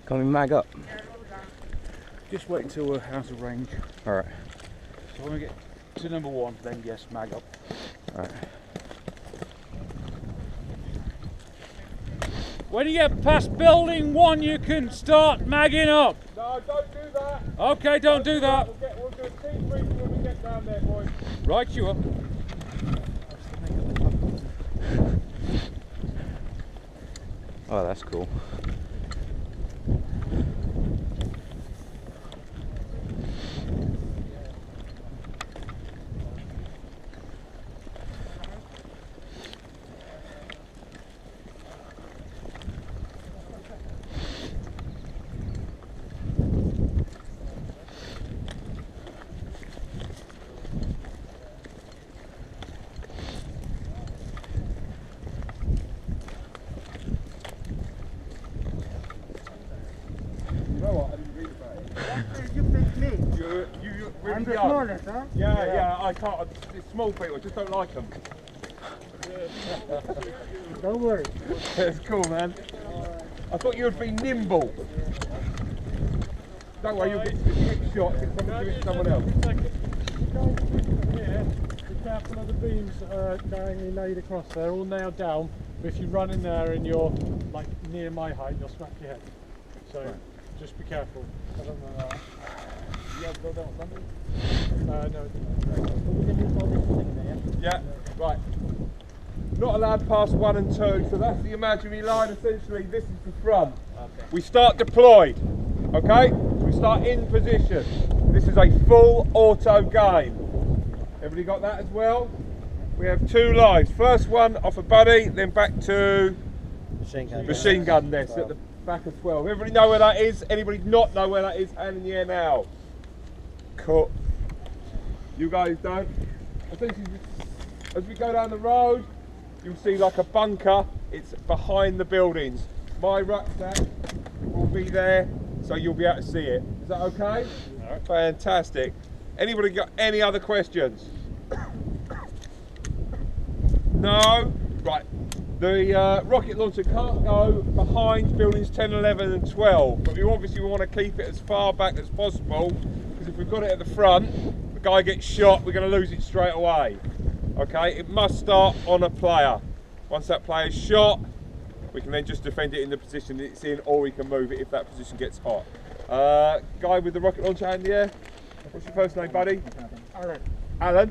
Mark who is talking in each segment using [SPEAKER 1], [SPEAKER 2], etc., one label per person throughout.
[SPEAKER 1] Can we mag up?
[SPEAKER 2] Just wait until we're out of range.
[SPEAKER 1] Alright.
[SPEAKER 2] So when we get to number 1, then yes, mag up.
[SPEAKER 1] Alright.
[SPEAKER 2] When you get past building 1, you can start magging up.
[SPEAKER 3] No, don't do that.
[SPEAKER 2] Okay, don't do that.
[SPEAKER 3] We'll do a team briefing when we get down there, boys.
[SPEAKER 2] Right, you up.
[SPEAKER 1] Oh, that's cool.
[SPEAKER 3] I'm the smallest, huh? Yeah, I can't. It's small people, I just don't like them.
[SPEAKER 4] Don't worry.
[SPEAKER 3] It's cool, man. I thought you would be nimble. Don't worry, you'll get shot if it's someone doing someone else.
[SPEAKER 4] Yeah, be careful of the beams diagonally laid across. They're all nailed down. But if you run in there and you're like near my height, you'll smack your head. So just be careful. I don't know that.
[SPEAKER 3] You have to go down London?
[SPEAKER 4] No.
[SPEAKER 3] Yeah, right. Not allowed past 1 and 2, so that's the imaginary line. Essentially, this is the front. Okay. We start deployed, okay? We start in position. This is a full auto game. Everybody got that as well? We have 2 lives. First one off a buddy, then back to machine gun nest at the back of 12. Everybody know where that is? Anybody not know where that is? Hand in the air now. Cool. You guys don't. Essentially, as we go down the road, you'll see like a bunker. It's behind the buildings. My rucksack will be there, so you'll be able to see it. Is that okay? No. Fantastic. Anybody got any other questions? No? Right. The rocket launcher can't go behind buildings 10, 11 and 12, but we obviously want to keep it as far back as possible, because if we've got it at the front, the guy gets shot, we're going to lose it straight away. Okay, it must start on a player. Once that player's shot, we can then just defend it in the position it's in, or we can move it if that position gets hot. Guy with the rocket launcher hand in the air, what's your first name, buddy?
[SPEAKER 4] Alan.
[SPEAKER 3] Alan?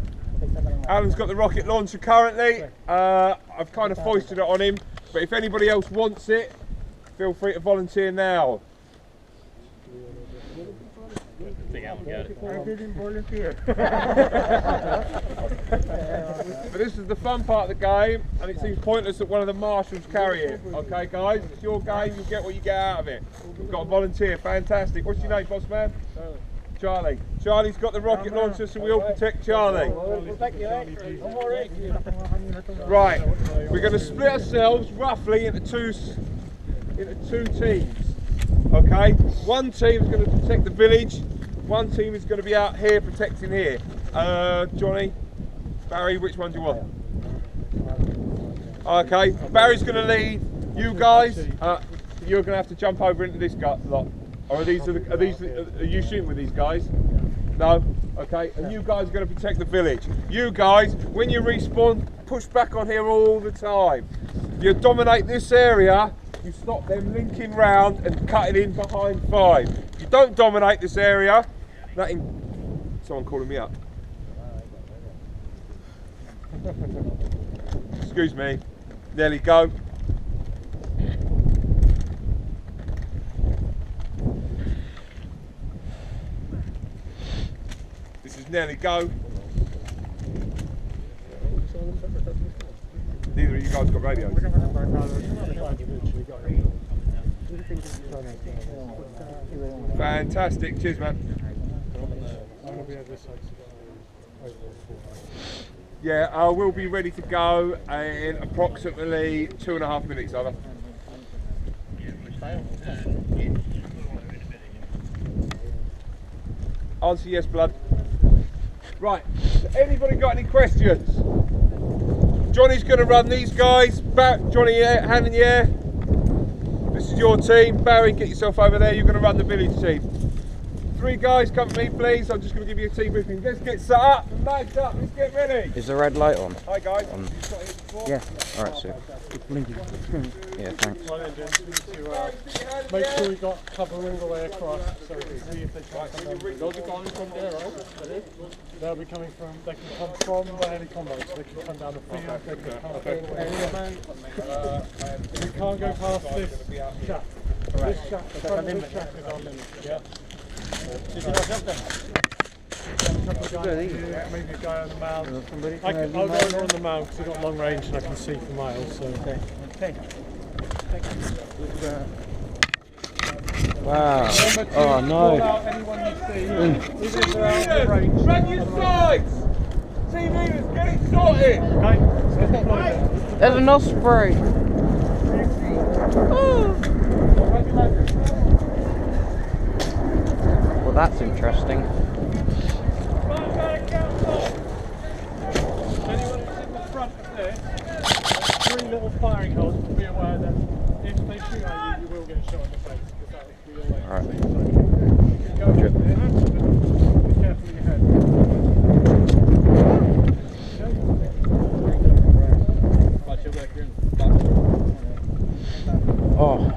[SPEAKER 3] Alan's got the rocket launcher currently. I've kind of foisted it on him, but if anybody else wants it, feel free to volunteer now.
[SPEAKER 5] I think Alan got it.
[SPEAKER 4] I didn't volunteer.
[SPEAKER 3] But this is the fun part of the game, and it seems pointless that one of the marshals carry it. Okay, guys, it's your game, you get what you get out of it. We've got a volunteer, fantastic. What's your name, boss man? Charlie. Charlie's got the rocket launcher, so we all protect Charlie. Right, we're going to split ourselves roughly into two teams. Okay, one team is going to protect the village, one team is going to be out here protecting here. Johnny, Barry, which one do you want? Okay, Barry's going to lead. You guys, you're going to have to jump over into this lot. Or are you shooting with these guys? No? Okay, and you guys are going to protect the village. You guys, when you respawn, push back on here all the time. You dominate this area, you stop them linking round and cutting in behind 5. If you don't dominate this area, someone calling me up. Excuse me, nearly go. This is nearly go. Neither of you guys got radios. Fantastic, cheers man. Yeah, we'll be ready to go in approximately 2.5 minutes, Ola. Answer yes, blood. Right, anybody got any questions? Johnny's going to run these guys. Johnny, hand in the air. This is your team. Barry, get yourself over there. You're going to run the village team. 3 guys, come to me, please. I'm just going to give you a team briefing. Let's get set up and magged up. Let's get ready.
[SPEAKER 1] Is the red light on?
[SPEAKER 3] Hi, guys.
[SPEAKER 1] Yeah. Alright, so. Yeah, thanks.
[SPEAKER 4] Well, then, just need to make sure we got covering the way across so we can see if they try to come down.
[SPEAKER 5] Those are coming from there, right?
[SPEAKER 4] They'll be coming from, they can come from the heli combo, so they can come down the field, they can come we can't go past this shaft. This shaft, the front of this shaft is our limit. Yeah. Maybe a guy on the mound. I'll go over on the mound because I've got long range and I can see for miles. So.
[SPEAKER 1] Wow. Oh no.
[SPEAKER 3] Run your sides! Team leaders, get it sorted!
[SPEAKER 4] Okay.
[SPEAKER 1] There's an osprey. Well, that's interesting.
[SPEAKER 4] Anyone who's in the front of this, 3 little firing holes, be aware that if they shoot at you, you will get shot in the face. Because that we always
[SPEAKER 1] Alright.
[SPEAKER 4] see. So you can go over there, but be careful of your head.
[SPEAKER 1] Oh.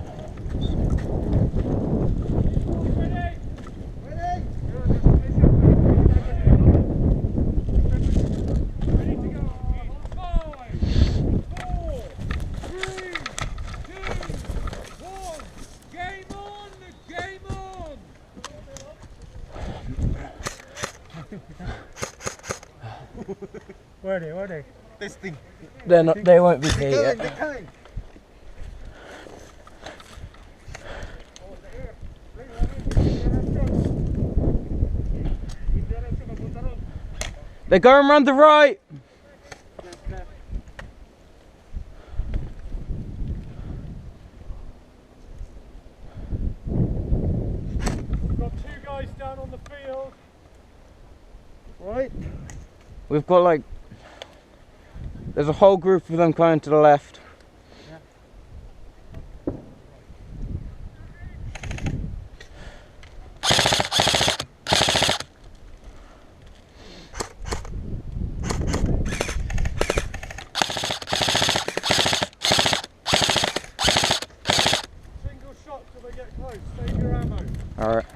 [SPEAKER 4] Where are they?
[SPEAKER 3] Testing.
[SPEAKER 1] They're not. They won't be here yet.
[SPEAKER 3] They're coming.
[SPEAKER 1] They're going round the right.
[SPEAKER 4] We've got 2 guys down on the field.
[SPEAKER 3] Right.
[SPEAKER 1] We've got like. There's a whole group of them coming to the left.
[SPEAKER 4] Single shot till they get close. Save your ammo.
[SPEAKER 1] Alright.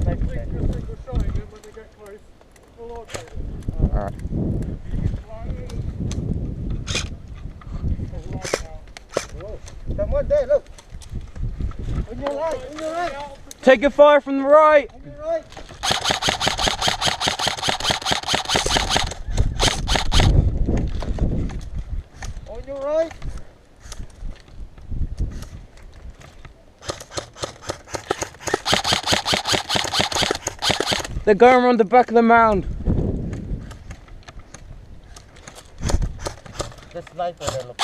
[SPEAKER 4] Make a single shot and then when they get close, full auto.
[SPEAKER 1] Alright.
[SPEAKER 3] Someone there, look. On your right,
[SPEAKER 1] Take a fire from the right.
[SPEAKER 3] on your right. On your right.
[SPEAKER 1] They're going around the back of the mound.
[SPEAKER 5] The sniper there, look.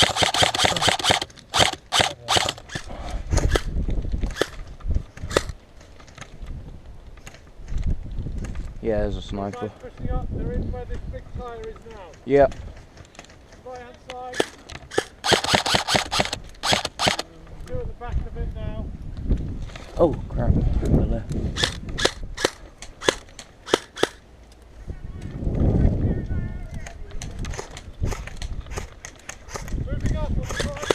[SPEAKER 1] Yeah, there's a sniper.
[SPEAKER 4] Pushing up, they're in where this big tyre is now.
[SPEAKER 1] Yep.
[SPEAKER 4] Right hand side. 2 at the back of it now.
[SPEAKER 1] Oh crap. Over there.
[SPEAKER 4] Moving up on the right.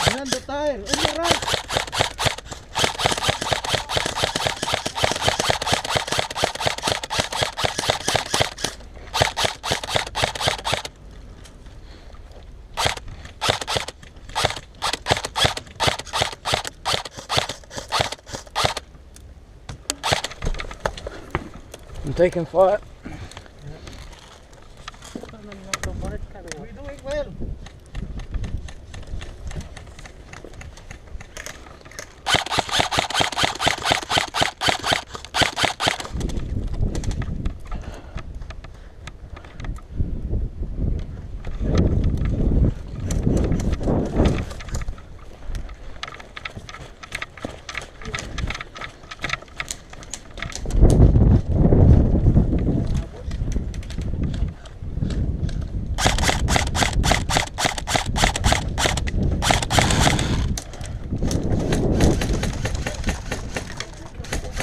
[SPEAKER 3] Behind the tire, on your right.
[SPEAKER 1] I'm taking fire.
[SPEAKER 5] We're doing well.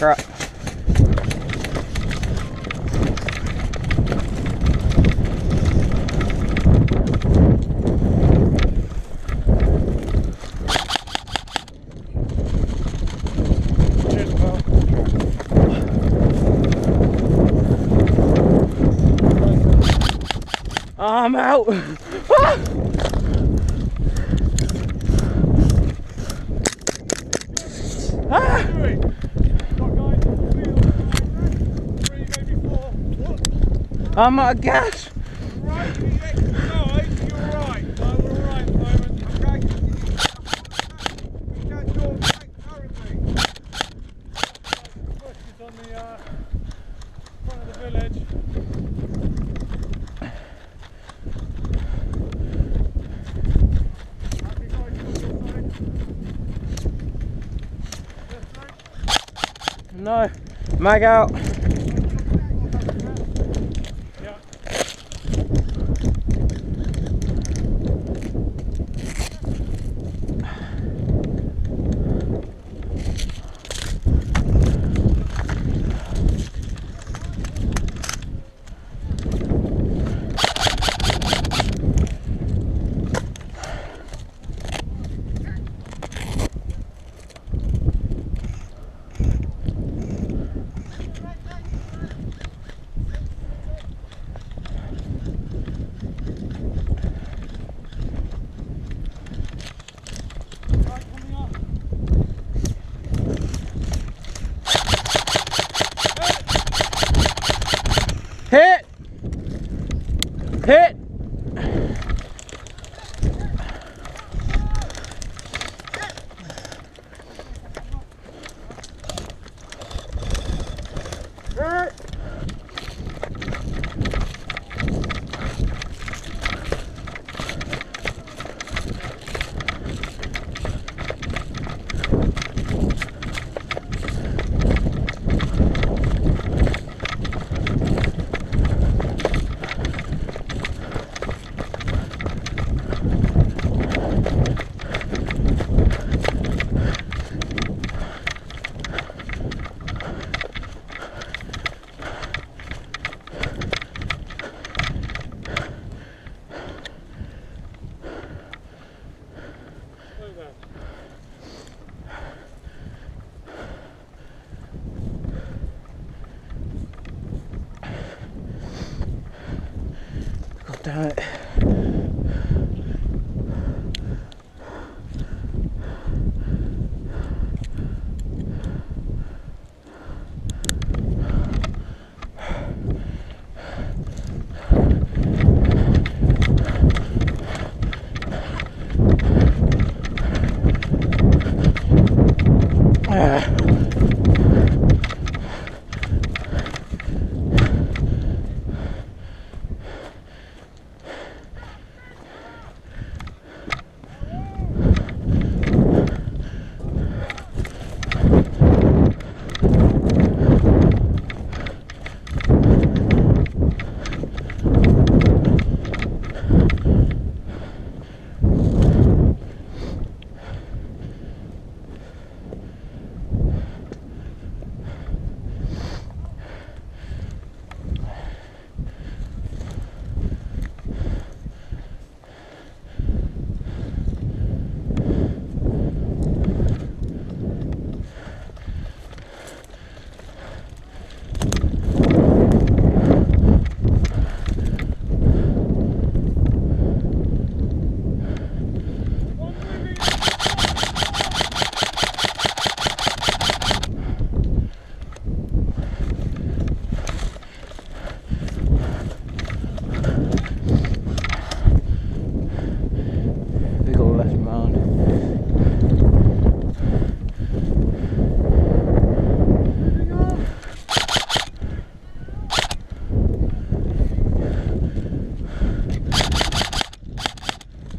[SPEAKER 1] Crap.
[SPEAKER 4] Cheers, pal.
[SPEAKER 1] I'm out. Ah! I'm out of gas.
[SPEAKER 3] Right, the exercise, you're right.
[SPEAKER 4] No, we're alright at the moment.
[SPEAKER 3] Okay, you can't do it currently.
[SPEAKER 4] Bush is on the front of the village. Happy guys on your side? Yes, mate?
[SPEAKER 1] No. Mag out.
[SPEAKER 4] Yeah. Right, coming up.
[SPEAKER 1] Hit. Hit.
[SPEAKER 4] Slow down.
[SPEAKER 1] God damn it.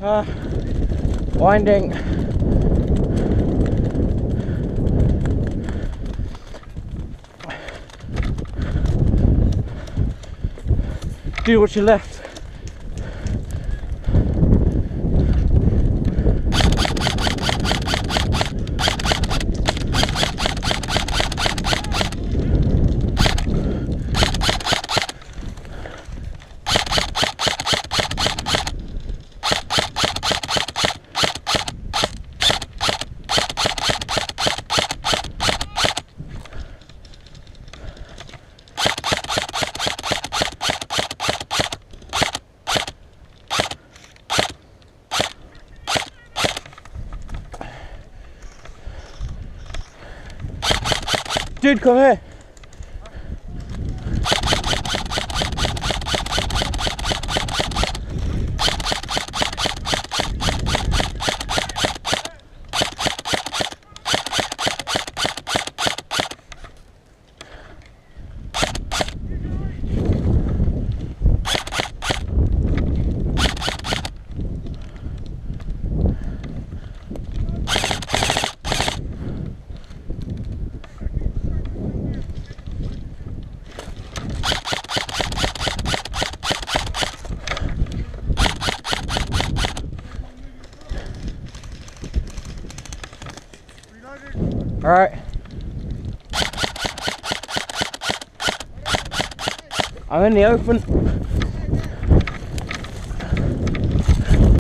[SPEAKER 1] Winding. Do what you left. Dude, come here. All right. I'm in the open.